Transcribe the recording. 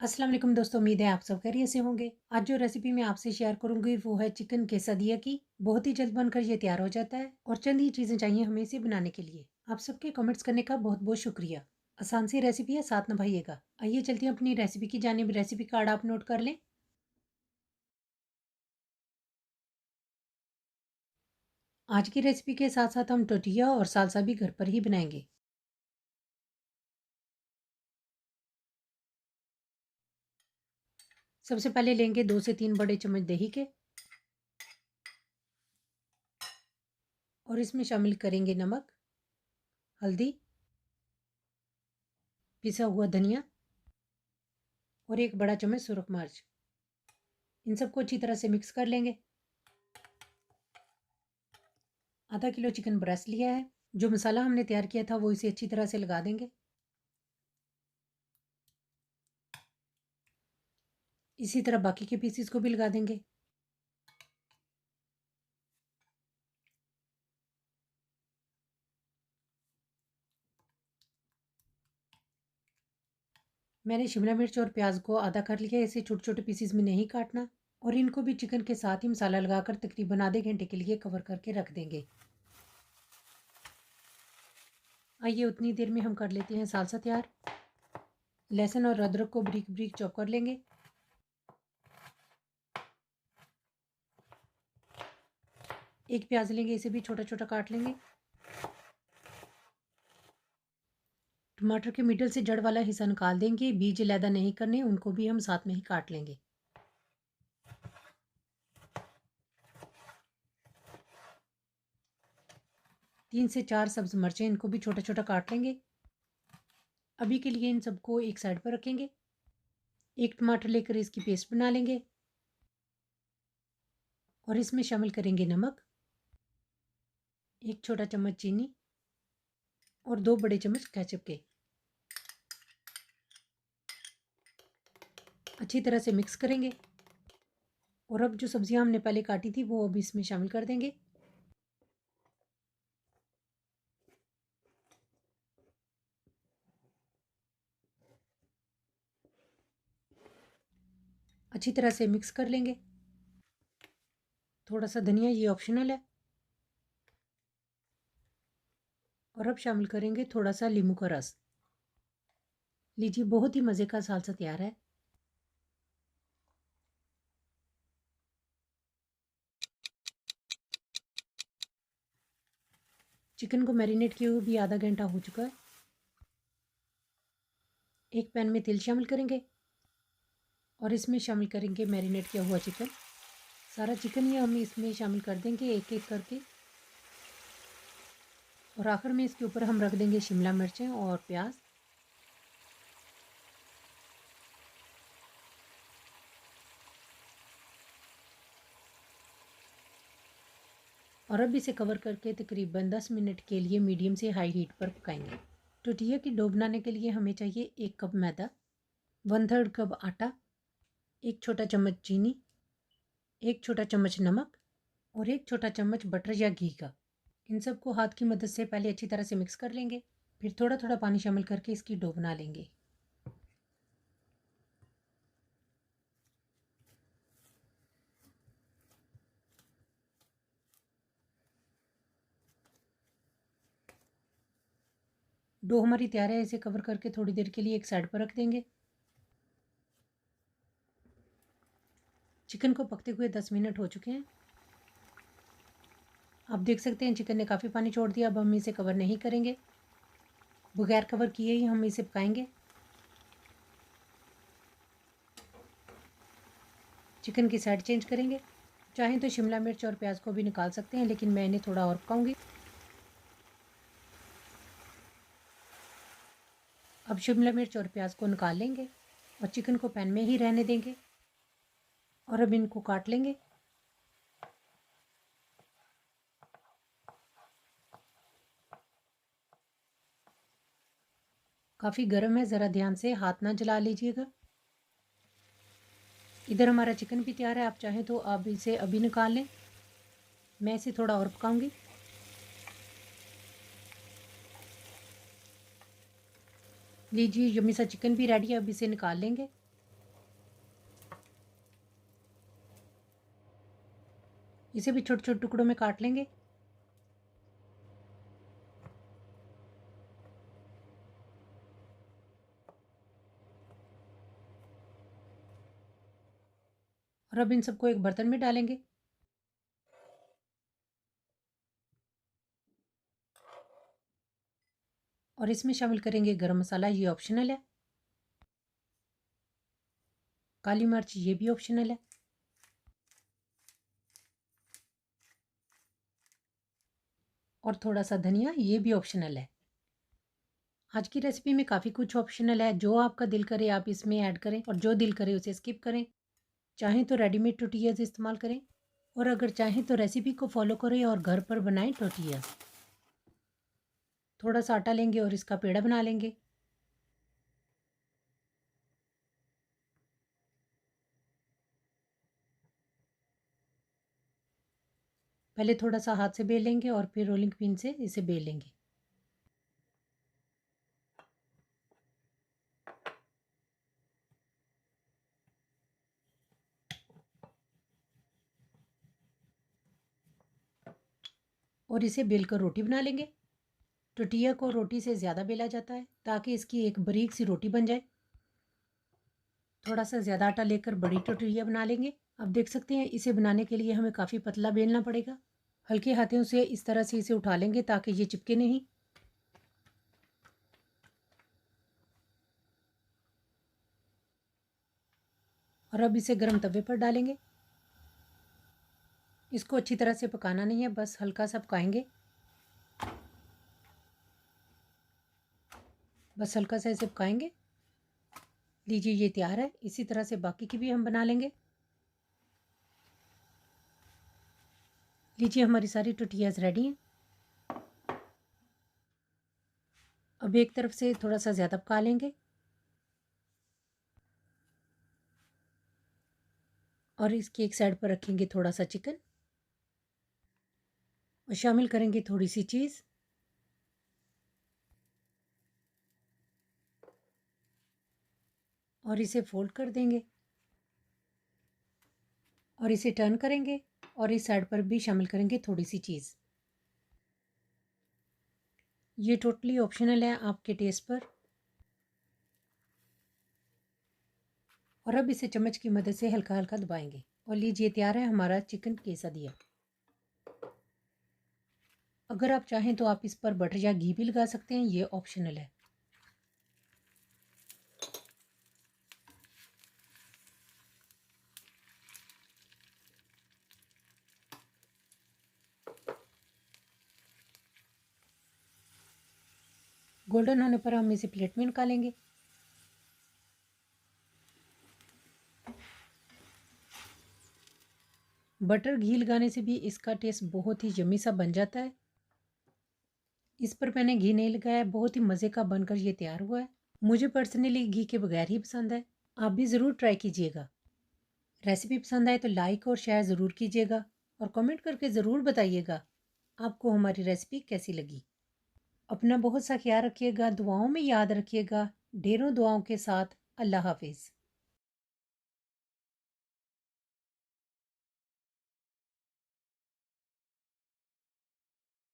अस्सलाम वालेकुम दोस्तों, उम्मीद है आप सब खैरियत से होंगे। आज जो रेसिपी मैं आपसे शेयर करूंगी वो है चिकन केसदिया की। बहुत ही जल्द बनकर ये तैयार हो जाता है और चंद ही चीज़ें चाहिए हमें इसे बनाने के लिए। आप सबके कमेंट्स करने का बहुत बहुत शुक्रिया। आसान सी रेसिपी है, साथ निभाइएगा। आइए चलते हैं अपनी रेसिपी की जानिब। रेसिपी कार्ड आप नोट कर लें। आज की रेसिपी के साथ साथ हम टोटिया और सालसा भी घर पर ही बनाएंगे। सबसे पहले लेंगे 2 से 3 बड़े चम्मच दही के और इसमें शामिल करेंगे नमक, हल्दी, पिसा हुआ धनिया और 1 बड़ा चम्मच सुरख मिर्च। इन सबको अच्छी तरह से मिक्स कर लेंगे। आधा किलो चिकन ब्रेस्ट लिया है। जो मसाला हमने तैयार किया था वो इसे अच्छी तरह से लगा देंगे। इसी तरह बाकी के पीसीस को भी लगा देंगे। मैंने शिमला मिर्च और प्याज को आधा कर लिया है। इसे छोटे छोटे पीसीस में नहीं काटना और इनको भी चिकन के साथ ही मसाला लगाकर तकरीबन आधे घंटे के लिए कवर करके रख देंगे। आइए उतनी देर में हम कर लेते हैं सालसा तैयार। लहसुन और अदरक को बारीक बारीक चॉप कर लेंगे। एक प्याज लेंगे, इसे भी छोटा छोटा काट लेंगे। टमाटर के मिडल से जड़ वाला हिस्सा निकाल देंगे। बीज अलहदा नहीं करने, उनको भी हम साथ में ही काट लेंगे। 3 से 4 सब्ज मिर्चें, इनको भी छोटा छोटा काट लेंगे। अभी के लिए इन सबको एक साइड पर रखेंगे। एक टमाटर लेकर इसकी पेस्ट बना लेंगे और इसमें शामिल करेंगे नमक, 1 छोटा चम्मच चीनी और 2 बड़े चम्मच केचप के। अच्छी तरह से मिक्स करेंगे और अब जो सब्जियां हमने पहले काटी थी वो अब इसमें शामिल कर देंगे। अच्छी तरह से मिक्स कर लेंगे। थोड़ा सा धनिया, ये ऑप्शनल है। और अब शामिल करेंगे थोड़ा सा नींबू का रस। लीजिए, बहुत ही मज़े का सालसा तैयार है। चिकन को मैरिनेट किए हुए भी आधा घंटा हो चुका है। एक पैन में तेल शामिल करेंगे और इसमें शामिल करेंगे मैरिनेट किया हुआ चिकन। सारा चिकन ही हम इसमें शामिल कर देंगे एक एक करके। और आखिर में इसके ऊपर हम रख देंगे शिमला मिर्चें और प्याज। और अब इसे कवर करके तकरीबन 10 मिनट के लिए मीडियम से हाई हीट पर पकाएंगे। टोटिया की डो बनाने के लिए हमें चाहिए 1 कप मैदा, 1/3 कप आटा, 1 छोटा चम्मच चीनी, 1 छोटा चम्मच नमक और 1 छोटा चम्मच बटर या घी का। इन सबको हाथ की मदद से पहले अच्छी तरह से मिक्स कर लेंगे। फिर थोड़ा थोड़ा पानी शामिल करके इसकी डो बना लेंगे। डो हमारी तैयार है। इसे कवर करके थोड़ी देर के लिए एक साइड पर रख देंगे। चिकन को पकते हुए 10 मिनट हो चुके हैं। आप देख सकते हैं चिकन ने काफ़ी पानी छोड़ दिया। अब हम इसे कवर नहीं करेंगे, बगैर कवर किए ही हम इसे पकाएंगे। चिकन की साइड चेंज करेंगे। चाहें तो शिमला मिर्च और प्याज को भी निकाल सकते हैं, लेकिन मैं इन्हें थोड़ा और पकाऊंगी। अब शिमला मिर्च और प्याज को निकाल लेंगे और चिकन को पैन में ही रहने देंगे। और अब इनको काट लेंगे। काफ़ी गर्म है, ज़रा ध्यान से हाथ ना जला लीजिएगा। इधर हमारा चिकन भी तैयार है। आप चाहें तो आप इसे अभी निकाल लें, मैं इसे थोड़ा और पकाऊंगी। लीजिए, यम्मी सा चिकन भी रेडी है। अब इसे निकाल लेंगे। इसे भी छोटे छोटे टुकड़ों में काट लेंगे। और अब इन सबको एक बर्तन में डालेंगे। और इसमें शामिल करेंगे गरम मसाला, ये ऑप्शनल है। काली मिर्च, ये भी ऑप्शनल है। और थोड़ा सा धनिया, ये भी ऑप्शनल है। आज की रेसिपी में काफ़ी कुछ ऑप्शनल है, जो आपका दिल करे आप इसमें ऐड करें और जो दिल करे उसे स्किप करें। चाहें तो रेडीमेड टोटियाज़ इस्तेमाल करें और अगर चाहें तो रेसिपी को फॉलो करें और घर पर बनाएं टोटियाज़। थोड़ा सा आटा लेंगे और इसका पेड़ा बना लेंगे। पहले थोड़ा सा हाथ से बेल लेंगे और फिर रोलिंग पिन से इसे बेल लेंगे। और इसे बेलकर रोटी बना लेंगे। टोटिया को रोटी से ज़्यादा बेला जाता है ताकि इसकी एक बारीक सी रोटी बन जाए। थोड़ा सा ज़्यादा आटा लेकर बड़ी टोटिया बना लेंगे। अब देख सकते हैं इसे बनाने के लिए हमें काफ़ी पतला बेलना पड़ेगा। हल्के हाथों से इस तरह से इसे उठा लेंगे ताकि ये चिपके नहीं। और अब इसे गर्म तवे पर डालेंगे। इसको अच्छी तरह से पकाना नहीं है, बस हल्का सा पकाएंगे। बस हल्का सा इसे पकाएंगे। लीजिए ये तैयार है। इसी तरह से बाकी की भी हम बना लेंगे। लीजिए हमारी सारी टोटियाज़ रेडी हैं। अब एक तरफ से थोड़ा सा ज़्यादा पका लेंगे और इसकी एक साइड पर रखेंगे थोड़ा सा चिकन और शामिल करेंगे थोड़ी सी चीज़। और इसे फोल्ड कर देंगे और इसे टर्न करेंगे और इस साइड पर भी शामिल करेंगे थोड़ी सी चीज़। ये टोटली ऑप्शनल है आपके टेस्ट पर। और अब इसे चम्मच की मदद से हल्का हल्का दबाएंगे और लीजिए तैयार है हमारा चिकन केसादिया। अगर आप चाहें तो आप इस पर बटर या घी भी लगा सकते हैं, ये ऑप्शनल है। गोल्डन होने पर हम इसे प्लेट में निकालेंगे। बटर घी लगाने से भी इसका टेस्ट बहुत ही यम्मी सा बन जाता है। इस पर मैंने घी नहीं लगाया, बहुत ही मज़े का बनकर ये तैयार हुआ है। मुझे पर्सनली घी के बगैर ही पसंद है। आप भी ज़रूर ट्राई कीजिएगा। रेसिपी पसंद आए तो लाइक और शेयर ज़रूर कीजिएगा और कमेंट करके ज़रूर बताइएगा आपको हमारी रेसिपी कैसी लगी। अपना बहुत सा ख्याल रखिएगा, दुआओं में याद रखिएगा। ढेरों दुआओं के साथ अल्लाह हाफिज़।